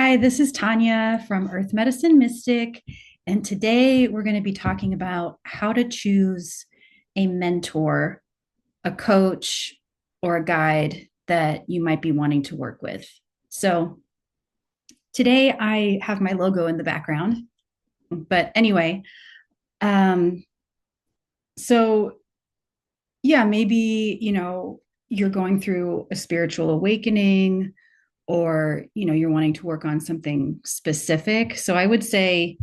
Hi, this is Tanya from Earth Medicine Mystic, and today we're going to be talking about how to choose a mentor, a coach, or a guide that you might be wanting to work with. So, today I have my logo in the background, but anyway, um, so yeah, maybe, you're going through a spiritual awakening or, you're wanting to work on something specific. So I would say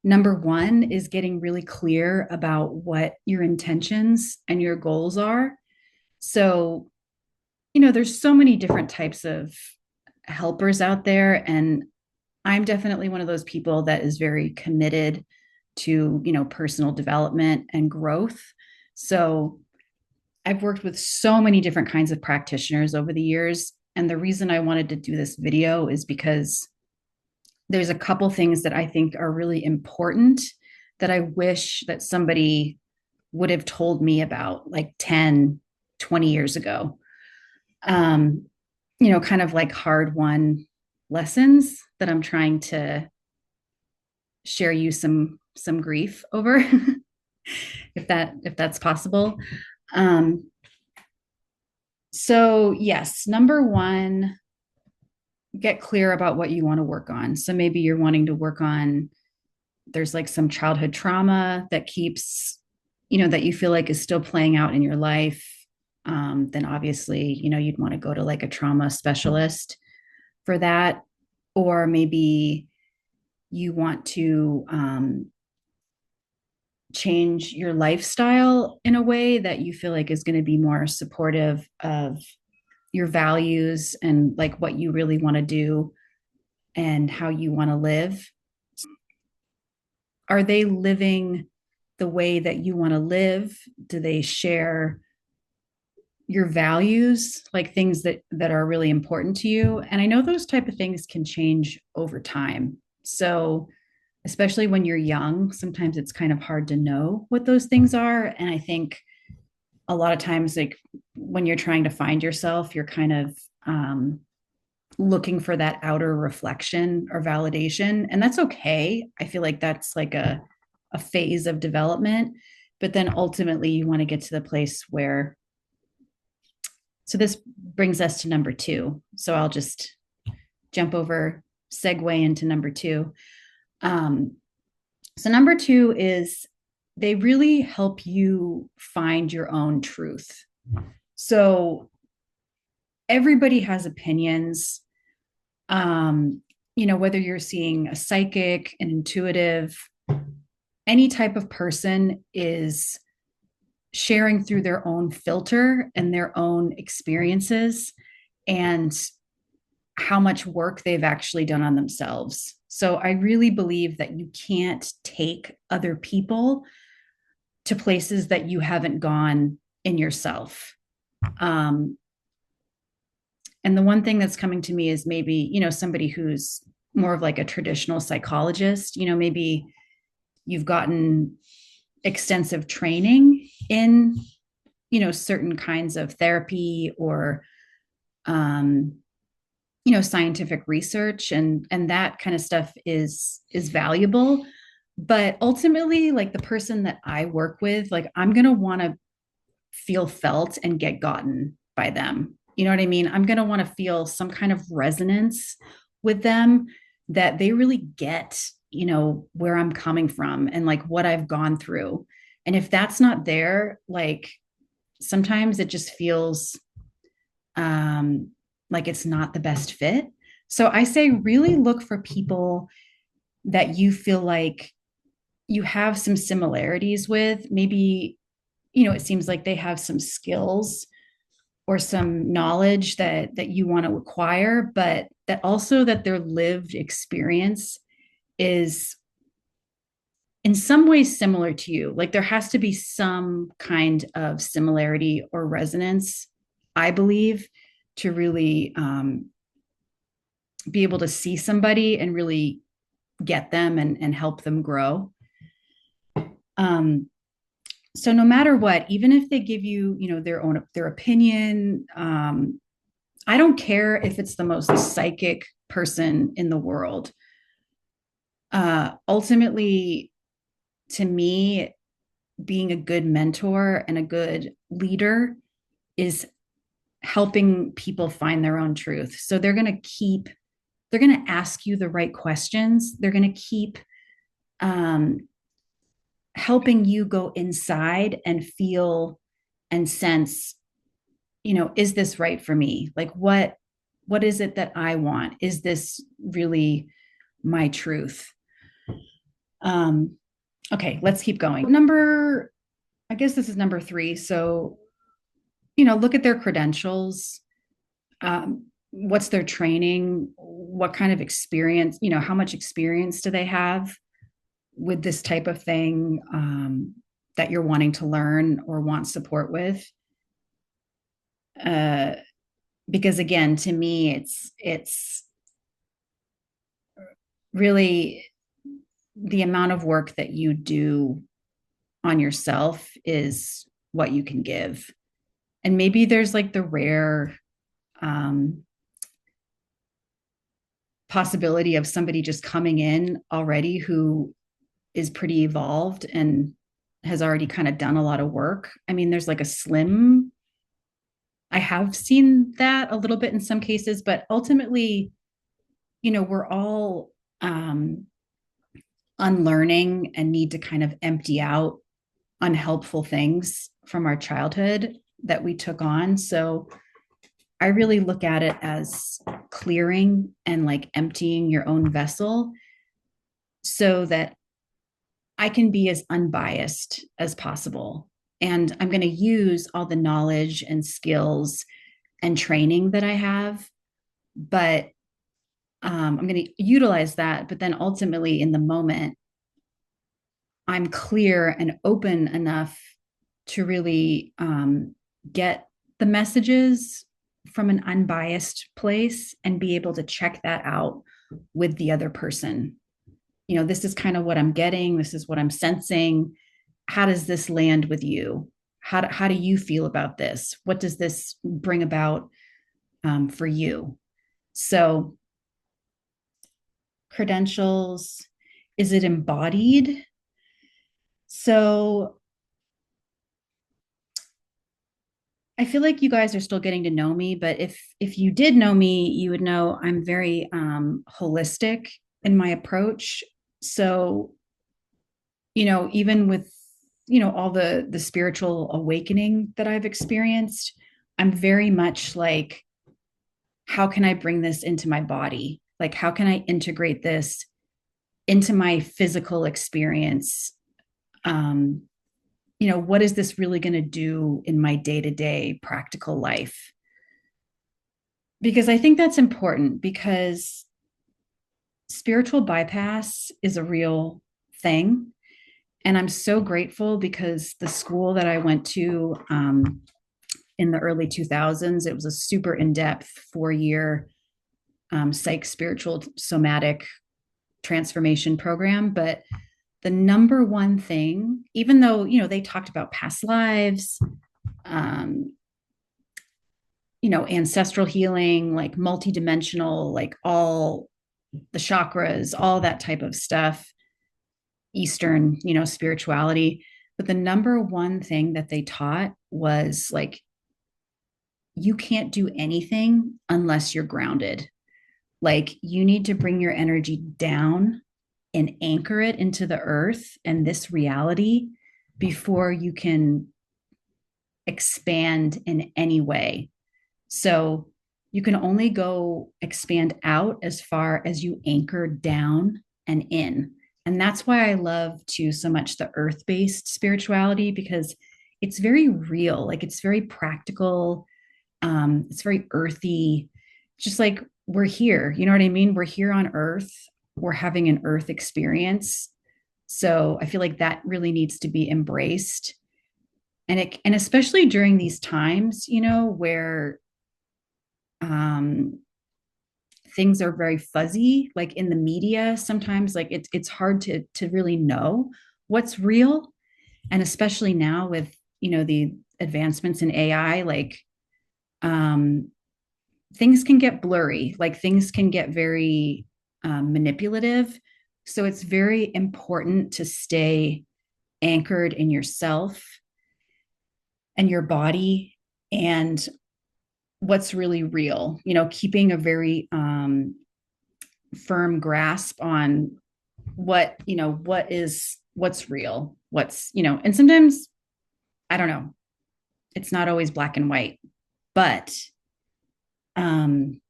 number one is getting really clear about what your intentions and your goals are. So, there's so many different types of helpers out there. And I'm definitely one of those people that is very committed to, personal development and growth. So I've worked with so many different kinds of practitioners over the years. And the reason I wanted to do this video is because there's a couple things that I think are really important that I wish that somebody would have told me about like 10, 20 years ago. Um, kind of like hard won lessons that I'm trying to share you some grief over if that's possible. Um, so yes, number one, get clear about what you want to work on. So maybe you're wanting to work on, there's like some childhood trauma that keeps, that you feel like is still playing out in your life. Then obviously, you'd want to go to like a trauma specialist for that. Or maybe you want to change your lifestyle in a way that you feel like is going to be more supportive of your values and like what you really want to do and how you want to live. Are they living the way that you want to live? Do they share your values, like things that are really important to you? And I know those type of things can change over time. So especially when you're young, sometimes it's kind of hard to know what those things are. And I think a lot of times, like when you're trying to find yourself, you're kind of looking for that outer reflection or validation. And that's okay. I feel like that's like a phase of development. But then ultimately, you want to get to the place where, so this brings us to number two. So I'll just jump over, segue into number two. Um, so number two is they really help you find your own truth. So everybody has opinions. Whether you're seeing a psychic, an intuitive, any type of person is sharing through their own filter and their own experiences and how much work they've actually done on themselves. So I really believe that you can't take other people to places that you haven't gone in yourself. Um, and the one thing that's coming to me is maybe, somebody who's more of like a traditional psychologist, maybe you've gotten extensive training in, certain kinds of therapy or, scientific research and that kind of stuff is valuable. But ultimately, like the person that I work with, like I'm going to want to feel felt and get gotten by them. You know what I mean? I'm going to want to feel some kind of resonance with them that they really get, where I'm coming from and like what I've gone through. And if that's not there, like sometimes it just feels like it's not the best fit. So I say really look for people that you feel like you have some similarities with. Maybe, it seems like they have some skills or some knowledge that you want to acquire, but that also that their lived experience is in some ways similar to you. Like there has to be some kind of similarity or resonance, I believe, to really be able to see somebody and really get them and help them grow. Um, so no matter what, even if they give you, their opinion, I don't care if it's the most psychic person in the world. Ultimately, to me, being a good mentor and a good leader is helping people find their own truth. So they're going to ask you the right questions. They're going to keep um, helping you go inside and feel and sense, is this right for me? Like what is it that I want? Is this really my truth? Um, okay, let's keep going. I guess this is number 3. So, look at their credentials. What's their training? What kind of experience, how much experience do they have with this type of thing that you're wanting to learn or want support with? Uh, because again, to me, it's really the amount of work that you do on yourself is what you can give. And maybe there's like the rare um, possibility of somebody just coming in already who is pretty evolved and has already kind of done a lot of work. I mean, there's like a slim, I have seen that a little bit in some cases, but ultimately, we're all unlearning and need to kind of empty out unhelpful things from our childhood that we took on. So I really look at it as clearing and like emptying your own vessel so that I can be as unbiased as possible. And I'm going to use all the knowledge and skills and training that I have, but I'm going to utilize that. But then ultimately, in the moment, I'm clear and open enough to really get the messages from an unbiased place and be able to check that out with the other person. This is kind of what I'm getting. This is what I'm sensing. How does this land with you? How do you feel about this? What does this bring about for you? So, credentials, is it embodied? So, I feel like you guys are still getting to know me, but if you did know me, you would know I'm very holistic in my approach. So, even with all the spiritual awakening that I've experienced, I'm very much like, how can I bring this into my body? Like, how can I integrate this into my physical experience? What is this really going to do in my day-to-day practical life? Because I think that's important, because spiritual bypass is a real thing. And I'm so grateful because the school that I went to in the early 2000s, it was a super in-depth 4-year psych spiritual somatic transformation program. But the number one thing, even though, they talked about past lives, um, ancestral healing, like multidimensional, like all the chakras, all that type of stuff, Eastern, spirituality. But the number one thing that they taught was like, you can't do anything unless you're grounded. Like, you need to bring your energy down and anchor it into the earth and this reality before you can expand in any way. So you can only go expand out as far as you anchor down and in. And that's why I love too so much the earth-based spirituality, because it's very real, like it's very practical, it's very earthy, just like we're here, you know what I mean? We're here on earth, we're having an earth experience. So I feel like that really needs to be embraced. And especially during these times, where um things are very fuzzy, like in the media sometimes, like it's hard to really know what's real. And especially now with the advancements in AI, like um things can get blurry, like things can get very manipulative. So it's very important to stay anchored in yourself and your body and what's really real, keeping a very firm grasp on what's real, and sometimes, I don't know, it's not always black and white, but um,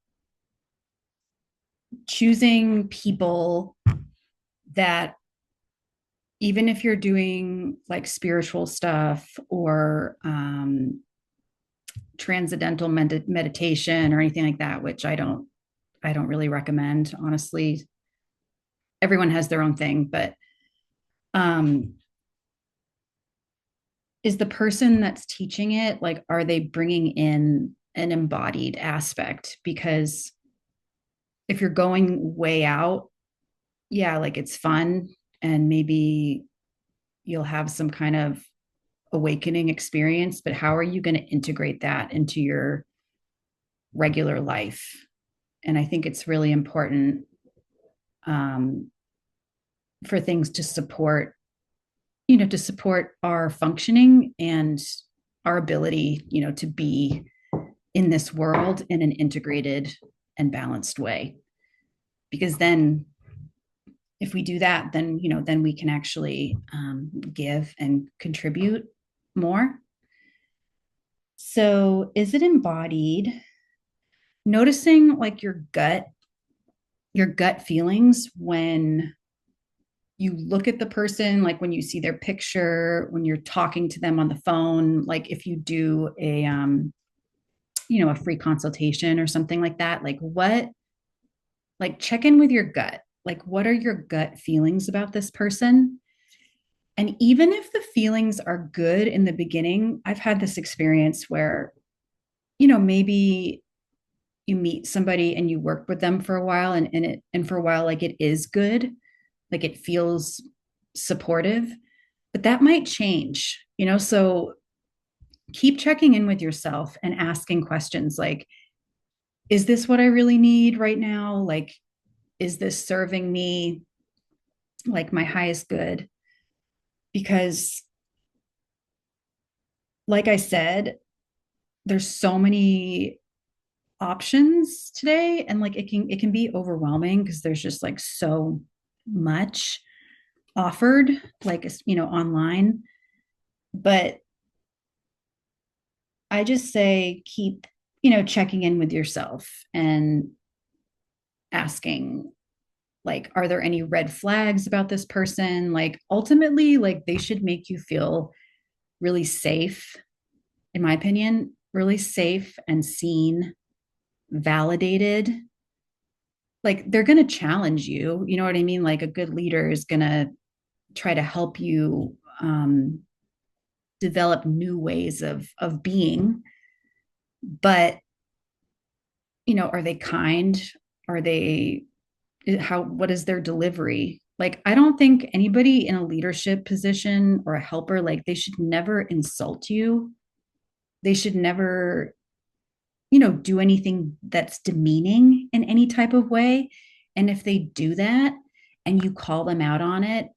choosing people that, even if you're doing like spiritual stuff or transcendental meditation or anything like that, which I don't really recommend, honestly. Everyone has their own thing, but um, is the person that's teaching it, like, are they bringing in an embodied aspect? Because if you're going way out, yeah, like it's fun and maybe you'll have some kind of awakening experience, but how are you going to integrate that into your regular life? And I think it's really important um, for things to support our functioning and our ability, to be in this world in an integrated and balanced way. Because then, if we do that, then we can actually give and contribute more. So, is it embodied? Noticing like your gut feelings when you look at the person, like when you see their picture, when you're talking to them on the phone, like if you do a free consultation or something like that, like check in with your gut. Like, what are your gut feelings about this person? And even if the feelings are good in the beginning, I've had this experience where, maybe you meet somebody and you work with them for a while, and for a while, like, it is good, like it feels supportive, but that might change, so keep checking in with yourself and asking questions like, is this what I really need right now? Like, is this serving me, like, my highest good? Because, like I said, there's so many options today, and like it can be overwhelming because there's just like so much offered, like, online. But I just say keep, checking in with yourself and asking, like, are there any red flags about this person? Like, ultimately, like, they should make you feel really safe, in my opinion, really safe and seen, validated. Like, they're going to challenge you. You know what I mean? Like, a good leader is going to try to help you develop new ways of being. But, are they kind? Are they, what is their delivery? Like, I don't think anybody in a leadership position or a helper, like, they should never insult you. They should never, do anything that's demeaning in any type of way. And if they do that and you call them out on it,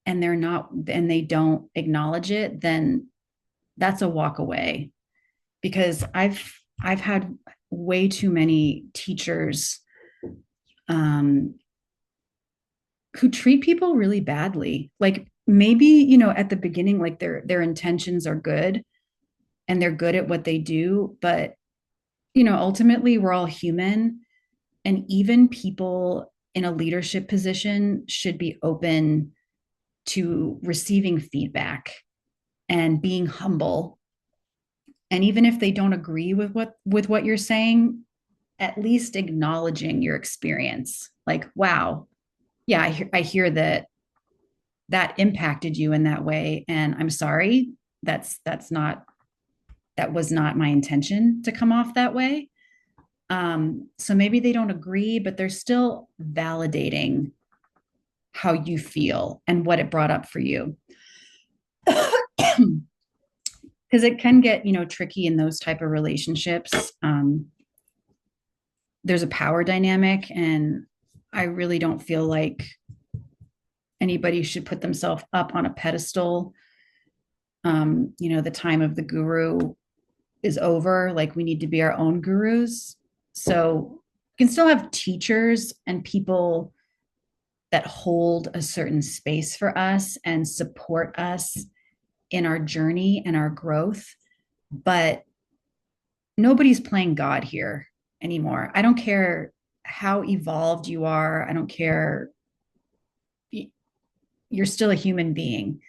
and they don't acknowledge it, then that's a walk away. Because I've had way too many teachers um, who treat people really badly. Like, maybe, at the beginning, like, their intentions are good and they're good at what they do, but, ultimately we're all human, and even people in a leadership position should be open to receiving feedback and being humble. And even if they don't agree with what you're saying, at least acknowledging your experience. Like, wow, yeah, I hear that impacted you in that way, and I'm sorry. That was not my intention to come off that way. So maybe they don't agree, but they're still validating how you feel and what it brought up for you. Because it can get, tricky in those type of relationships. there's a power dynamic, and I really don't feel like anybody should put themselves up on a pedestal. The time of the guru is over. Like, we need to be our own gurus. So you can still have teachers and people that hold a certain space for us and support us in our journey and our growth. But nobody's playing God here anymore. I don't care how evolved you are. I don't care. You're still a human being.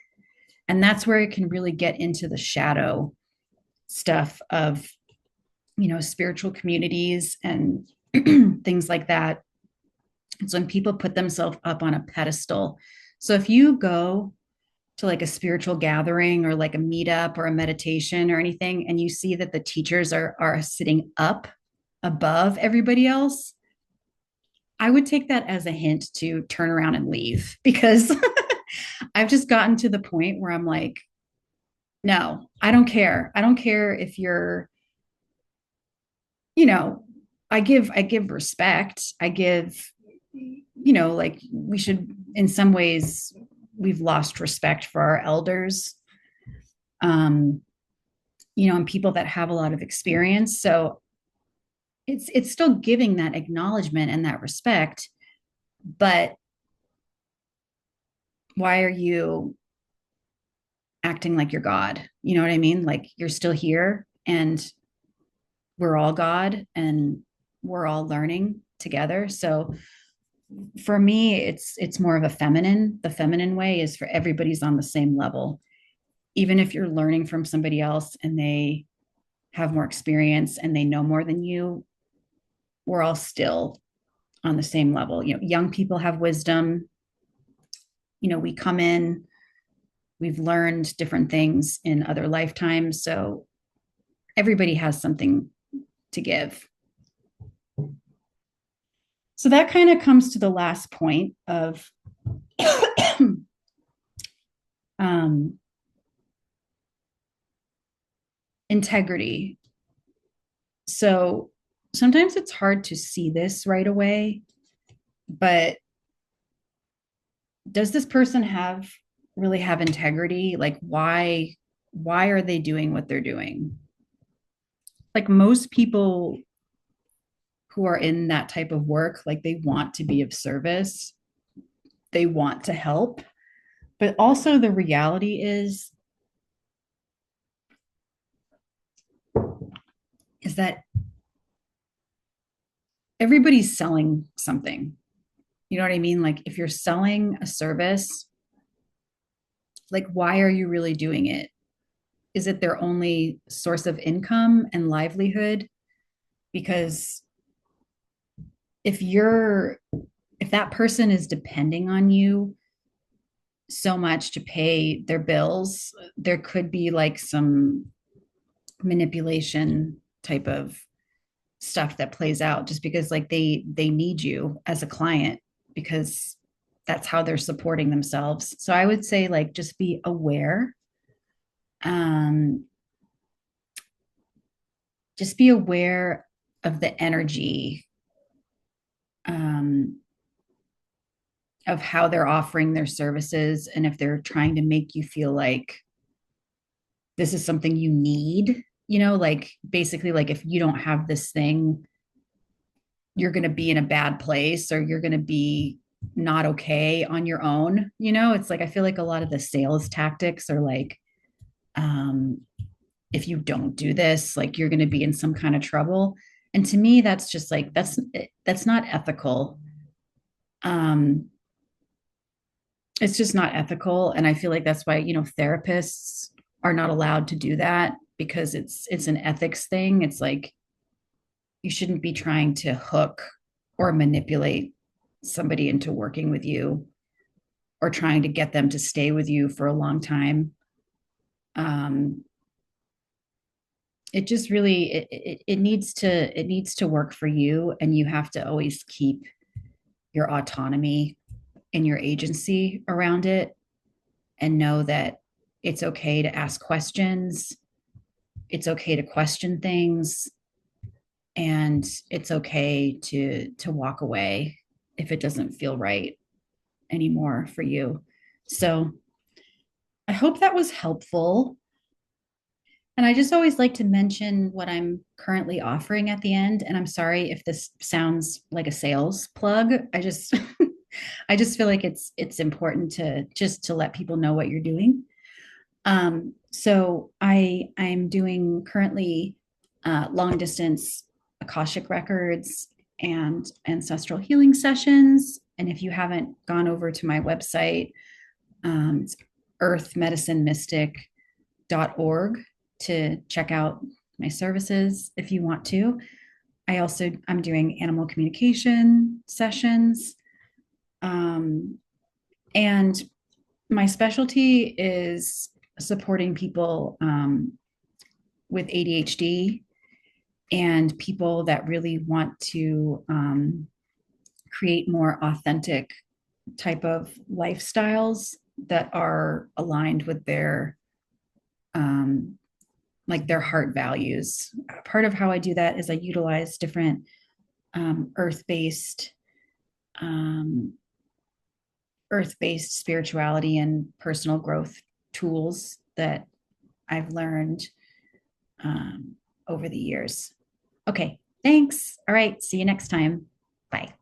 And that's where it can really get into the shadow stuff of, spiritual communities and things like that. It's when people put themselves up on a pedestal. So if you go to like a spiritual gathering or like a meetup or a meditation or anything, and you see that the teachers are sitting up above everybody else, I would take that as a hint to turn around and leave, because I've just gotten to the point where I'm like, no, I don't care. I don't care if you're, you know, I give respect. I give, like, we should, in some ways, we've lost respect for our elders. Um, and people that have a lot of experience. So it's still giving that acknowledgement and that respect, but why are you acting like you're God? You know what I mean? Like, you're still here, and we're all God, and we're all learning together. So for me, it's more of a feminine. The feminine way is for everybody's on the same level. Even if you're learning from somebody else and they have more experience and they know more than you, we're all still on the same level. Young people have wisdom. We come in, we've learned different things in other lifetimes. So everybody has something to give. So that kind of comes to the last point of um, integrity. So sometimes it's hard to see this right away, but does this person really have integrity? Like, why are they doing what they're doing? Like, most people who are in that type of work, like, they want to be of service, they want to help, but also the reality is that everybody's selling something. You know what I mean? Like, if you're selling a service, like, why are you really doing it? Is it their only source of income and livelihood? Because if you're if that person is depending on you so much to pay their bills, there could be like some manipulation type of stuff that plays out, just because like they need you as a client, because that's how they're supporting themselves. So I would say, like, just be aware. um just be aware of the energy, um of how they're offering their services, and if they're trying to make you feel like this is something you need, like, basically, like, if you don't have this thing, you're going to be in a bad place, or you're going to be not okay on your own. It's like, I feel like a lot of the sales tactics are like, um if you don't do this, like, you're going to be in some kind of trouble. And to me, that's just like, that's not ethical. um it's just not ethical, and I feel like that's why, therapists are not allowed to do that, because it's an ethics thing. It's like, you shouldn't be trying to hook or manipulate somebody into working with you, or trying to get them to stay with you for a long time. um it just really, it needs to work for you, and you have to always keep your autonomy and your agency around it, and know that it's okay to ask questions. It's okay to question things. and it's okay to walk away if it doesn't feel right anymore for you. So I hope that was helpful. And I just always like to mention what I'm currently offering at the end. And I'm sorry if this sounds like a sales plug. I just feel like it's important to just to let people know what you're doing. So I'm doing currently long distance Akashic records and ancestral healing sessions. And if you haven't gone over to my website, it's earthmedicinemystic.org to check out my services if you want to. I'm doing animal communication sessions. And my specialty is supporting people with ADHD and people that really want to create more authentic type of lifestyles that are aligned with their um, like their heart values. Part of how I do that is I utilize different earth-based um, earth-based spirituality and personal growth tools that I've learned um, over the years. Okay, thanks. All right, see you next time. Bye.